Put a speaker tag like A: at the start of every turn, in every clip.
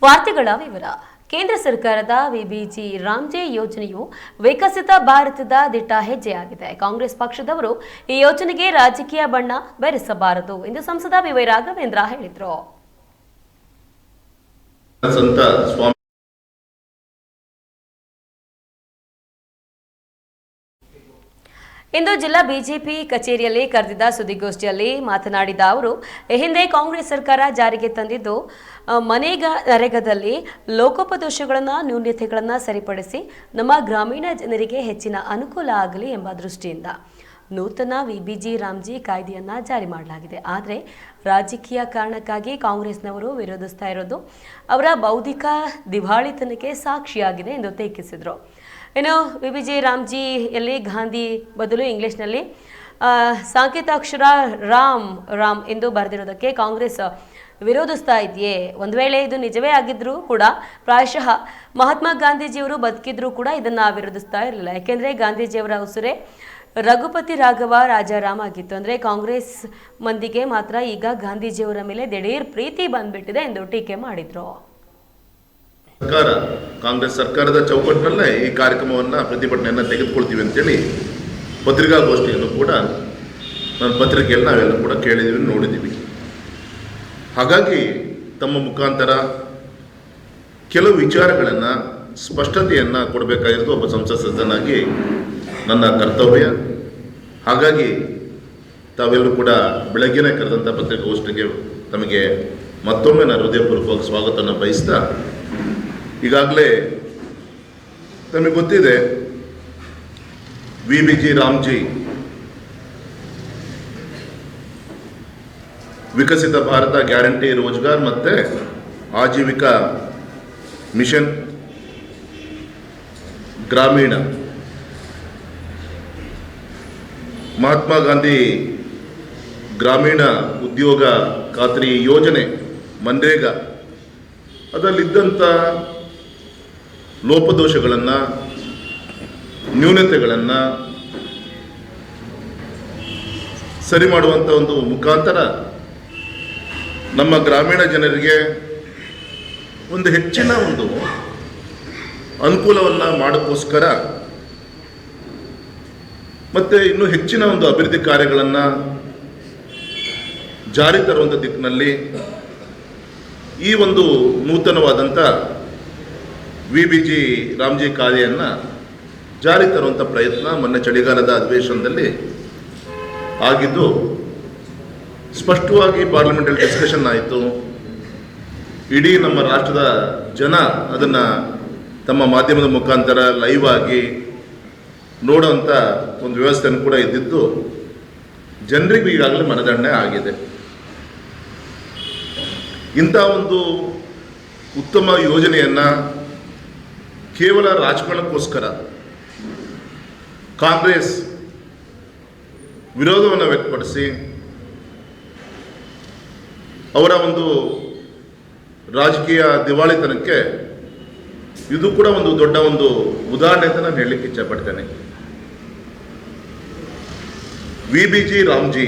A: ವಾರ್ತೆಗಳ ವಿವರ. ಕೇಂದ್ರ ಸರ್ಕಾರದ ವಿಬಿಜಿ ರಾಮ್ಜಿ ಯೋಜನೆಯು ವಿಕಸಿತ ಭಾರತದ ದಿಟ್ಟ ಹೆಜ್ಜೆಯಾಗಿದೆ. ಕಾಂಗ್ರೆಸ್ ಪಕ್ಷದವರು ಈ ಯೋಜನೆಗೆ ರಾಜಕೀಯ ಬಣ್ಣ ಬೆರೆಸಬಾರದು ಎಂದು ಸಂಸದ ಬಿವೈ ರಾಘವೇಂದ್ರ ಹೇಳಿದರು. ಇಂದು ಜಿಲ್ಲಾ ಬಿಜೆಪಿ ಕಚೇರಿಯಲ್ಲಿ ಕರೆದಿದ್ದ ಸುದ್ದಿಗೋಷ್ಠಿಯಲ್ಲಿ ಮಾತನಾಡಿದ ಅವರು, ಈ ಹಿಂದೆ ಕಾಂಗ್ರೆಸ್ ಸರ್ಕಾರ ಜಾರಿಗೆ ತಂದಿದ್ದು ನರೇಗಾದಲ್ಲಿ ಲೋಕೋಪದೋಷಗಳನ್ನು ನ್ಯೂನತೆಗಳನ್ನು ಸರಿಪಡಿಸಿ ನಮ್ಮ ಗ್ರಾಮೀಣ ಜನರಿಗೆ ಹೆಚ್ಚಿನ ಅನುಕೂಲ ಆಗಲಿ ಎಂಬ ದೃಷ್ಟಿಯಿಂದ ನೂತನ ವಿಬಿಜಿ ರಾಮ್ಜಿ ಕಾಯ್ದೆಯನ್ನು ಜಾರಿ ಮಾಡಲಾಗಿದೆ. ಆದರೆ ರಾಜಕೀಯ ಕಾರಣಕ್ಕಾಗಿ ಕಾಂಗ್ರೆಸ್ನವರು ವಿರೋಧಿಸ್ತಾ ಇರೋದು ಅವರ ಬೌದ್ಧಿಕ ದಿವಾಳಿತನಕ್ಕೆ ಸಾಕ್ಷಿಯಾಗಿದೆ ಎಂದು ಟೀಕಿಸಿದರು. ಇನ್ನು ವಿಬಿಜಿ ರಾಮ್ಜಿಯಲ್ಲಿ ಗಾಂಧಿ ಬದಲು ಇಂಗ್ಲಿಷ್ನಲ್ಲಿ ಸಾಂಕೇತಾಕ್ಷರ ರಾಮ್ ಎಂದು ಬರೆದಿರೋದಕ್ಕೆ ಕಾಂಗ್ರೆಸ್ ವಿರೋಧಿಸ್ತಾ ಇದೆಯೇ? ಒಂದು ವೇಳೆ ಇದು ನಿಜವೇ ಆಗಿದ್ರೂ ಕೂಡ ಪ್ರಾಯಶಃ ಮಹಾತ್ಮ ಗಾಂಧೀಜಿಯವರು ಬದುಕಿದ್ರೂ ಕೂಡ ಇದನ್ನು ವಿರೋಧಿಸ್ತಾ ಇರಲಿಲ್ಲ. ಯಾಕೆಂದರೆ ಗಾಂಧೀಜಿಯವರ ಉಸಿರೇ ರಘುಪತಿ ರಾಘವ ರಾಜಾರಾಮ್ ಆಗಿತ್ತು. ಅಂದರೆ ಕಾಂಗ್ರೆಸ್ ಮಂದಿಗೆ ಮಾತ್ರ ಈಗ ಗಾಂಧೀಜಿಯವರ ಮೇಲೆ ದಿಢೀರ್ ಪ್ರೀತಿ ಬಂದ್ಬಿಟ್ಟಿದೆ ಎಂದು ಟೀಕೆ ಮಾಡಿದರು.
B: ಕಾಂಗ್ರೆಸ್ ಸರ್ಕಾರದ ಚೌಕಟ್ಟಿನಲ್ಲೇ ಈ ಕಾರ್ಯಕ್ರಮವನ್ನು ಪ್ರತಿಭಟನೆಯನ್ನು ತೆಗೆದುಕೊಳ್ತೀವಿ ಅಂತೇಳಿ ಪತ್ರಿಕಾಗೋಷ್ಠಿಯನ್ನು ಕೂಡ ನನ್ನ ಪತ್ರಿಕೆಯಲ್ಲಿ ನಾವೆಲ್ಲ ಕೂಡ ಕೇಳಿದ್ದೀವಿ, ನೋಡಿದ್ದೀವಿ. ಹಾಗಾಗಿ ತಮ್ಮ ಮುಖಾಂತರ ಕೆಲವು ವಿಚಾರಗಳನ್ನು ಸ್ಪಷ್ಟತೆಯನ್ನು ಕೊಡಬೇಕಾಗಿರೋದು ಒಬ್ಬ ಸಂಸತ್ ಸದಸ್ಯನಾಗಿ ನನ್ನ ಕರ್ತವ್ಯ. ಹಾಗಾಗಿ ತಾವೆಲ್ಲರೂ ಕೂಡ ಬೆಳಗ್ಗೆನೇ ಕರೆದಂಥ ಪತ್ರಿಕಾಗೋಷ್ಠಿಗೆ ತಮಗೆ ಮತ್ತೊಮ್ಮೆ ನಾನು ಹೃದಯಪೂರ್ವಕವಾಗಿ ಸ್ವಾಗತವನ್ನು ಬಯಸ್ತಾ, ಈಗಾಗಲೇ ನಮಗೆ ಗೊತ್ತಿದೆ ವಿಬಿಜಿ ರಾಮ್ಜಿ ವಿಕಸಿತ ಭಾರತ ಗ್ಯಾರಂಟಿ ರೋಜ್ಗಾರ್ ಮತ್ತು ಆಜೀವಿಕಾ ಮಿಷನ್ ಗ್ರಾಮೀಣ, ಮಹಾತ್ಮ ಗಾಂಧಿ ಗ್ರಾಮೀಣ ಉದ್ಯೋಗ ಖಾತ್ರಿ ಯೋಜನೆ ಮನ್ರೇಗಾ ಅದರಲ್ಲಿದ್ದಂಥ ಲೋಪದೋಷಗಳನ್ನು ನ್ಯೂನತೆಗಳನ್ನು ಸರಿ ಮಾಡುವಂಥ ಒಂದು ಮುಖಾಂತರ ನಮ್ಮ ಗ್ರಾಮೀಣ ಜನರಿಗೆ ಒಂದು ಹೆಚ್ಚಿನ ಒಂದು ಅನುಕೂಲವನ್ನು ಮಾಡೋಕ್ಕೋಸ್ಕರ ಮತ್ತು ಇನ್ನೂ ಹೆಚ್ಚಿನ ಒಂದು ಅಭಿವೃದ್ಧಿ ಕಾರ್ಯಗಳನ್ನು ಜಾರಿ ತರುವಂಥ ದಿಕ್ಕಿನಲ್ಲಿ ಈ ಒಂದು ನೂತನವಾದಂಥ ವಿಬಿಜಿ ರಾಮ್ಜಿ ಕಾಯ್ದೆಯನ್ನು ಜಾರಿ ತರುವಂಥ ಪ್ರಯತ್ನ ಮೊನ್ನೆ ಚಳಿಗಾಲದ ಅಧಿವೇಶನದಲ್ಲಿ ಆಗಿದ್ದು ಸ್ಪಷ್ಟವಾಗಿ ಪಾರ್ಲಿಮೆಂಟಲ್ಲಿ ಡಿಸ್ಕಷನ್ ಆಯಿತು. ಇಡೀ ನಮ್ಮ ರಾಷ್ಟ್ರದ ಜನ ಅದನ್ನು ತಮ್ಮ ಮಾಧ್ಯಮದ ಮುಖಾಂತರ ಲೈವ್ ಆಗಿ ನೋಡುವಂಥ ಒಂದು ವ್ಯವಸ್ಥೆಯನ್ನು ಕೂಡ ಇದ್ದಿದ್ದು ಜನರಿಗೂ ಈಗಾಗಲೇ ಮನದಂಡನೆ ಆಗಿದೆ. ಇಂಥ ಒಂದು ಉತ್ತಮ ಯೋಜನೆಯನ್ನು ಕೇವಲ ರಾಜಕಾರಣಕ್ಕೋಸ್ಕರ ಕಾಂಗ್ರೆಸ್ ವಿರೋಧವನ್ನು ವ್ಯಕ್ತಪಡಿಸಿ ಅವರ ಒಂದು ರಾಜಕೀಯ ದಿವಾಳಿತನಕ್ಕೆ ಇದು ಕೂಡ ಒಂದು ದೊಡ್ಡ ಒಂದು ಉದಾಹರಣೆ ಅಂತ ನಾನು ಹೇಳಲಿಕ್ಕೆ ಇಚ್ಛಪಡ್ತೇನೆ. ವಿಬಿಜಿ ರಾಮ್ಜಿ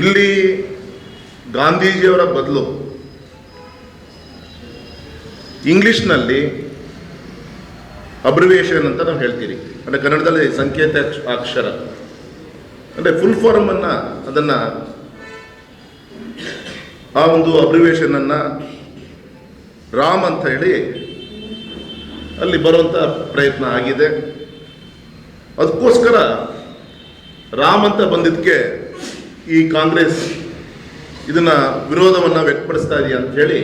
B: ಇಲ್ಲಿ ಗಾಂಧೀಜಿಯವರ ಬದಲು ಇಂಗ್ಲಿಷ್ನಲ್ಲಿ ಅಬ್ರಿವೇಷನ್ ಅಂತ ನಾವು ಹೇಳ್ತೀರಿ, ಅಂದರೆ ಕನ್ನಡದಲ್ಲಿ ಸಂಕೇತ ಅಕ್ಷರ, ಅಂದರೆ ಫುಲ್ ಫಾರ್ಮನ್ನು ಅದನ್ನು ಆ ಒಂದು ಅಬ್ರಿವೇಷನನ್ನು ರಾಮ್ ಅಂತ ಹೇಳಿ ಅಲ್ಲಿ ಬರುವಂಥ ಪ್ರಯತ್ನ ಆಗಿದೆ. ಅದಕ್ಕೋಸ್ಕರ ರಾಮ್ ಅಂತ ಬಂದಿದ್ದಕ್ಕೆ ಈ ಕಾಂಗ್ರೆಸ್ ಇದನ್ನು ವಿರೋಧವನ್ನು ವ್ಯಕ್ತಪಡಿಸ್ತಾ ಇದೆಯಾ ಅಂಥೇಳಿ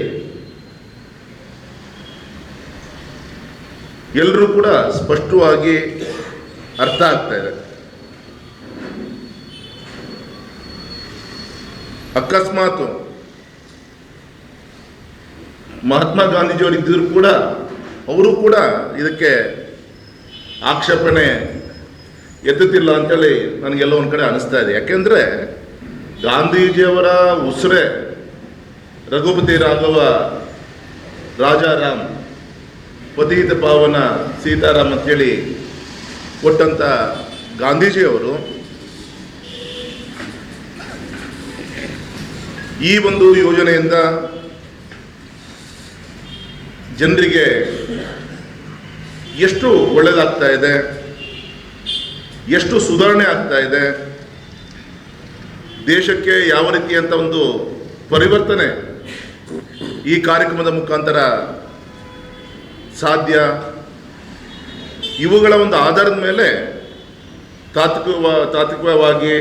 B: ಎಲ್ಲರೂ ಕೂಡ ಸ್ಪಷ್ಟವಾಗಿ ಅರ್ಥ ಆಗ್ತಾ ಇದೆ. ಅಕಸ್ಮಾತ್ ಮಹಾತ್ಮ ಗಾಂಧೀಜಿಯವರು ಇದ್ದರೂ ಕೂಡ ಅವರು ಕೂಡ ಇದಕ್ಕೆ ಆಕ್ಷೇಪಣೆ ಎತ್ತುತ್ತಿಲ್ಲ ಅಂತೇಳಿ ನನಗೆಲ್ಲ ಒಂದು ಕಡೆ ಅನಿಸ್ತಾ ಇದೆ. ಯಾಕೆಂದರೆ ಗಾಂಧೀಜಿಯವರ ಉಸಿರೇ ರಘುಪತಿ ರಾಘವ ರಾಜಾರಾಮ್ ಪತೀತ ಪಾವನ ಸೀತಾರಾಮ್ ಅಂತೇಳಿ ಕೊಟ್ಟಂಥ ಗಾಂಧೀಜಿಯವರು ಈ ಒಂದು ಯೋಜನೆಯಿಂದ ಜನರಿಗೆ ಎಷ್ಟು ಒಳ್ಳೆಯದಾಗ್ತಾ ಇದೆ, ಎಷ್ಟು ಸುಧಾರಣೆ ಆಗ್ತಾ ಇದೆ, ದೇಶಕ್ಕೆ ಯಾವ ರೀತಿಯಂಥ ಒಂದು ಪರಿವರ್ತನೆ ಈ ಕಾರ್ಯಕ್ರಮದ ಮುಖಾಂತರ ಸಾಧ್ಯ, ಇವುಗಳ ಒಂದು ಆಧಾರದ ಮೇಲೆ ತಾತ್ವಿಕವಾಗಿ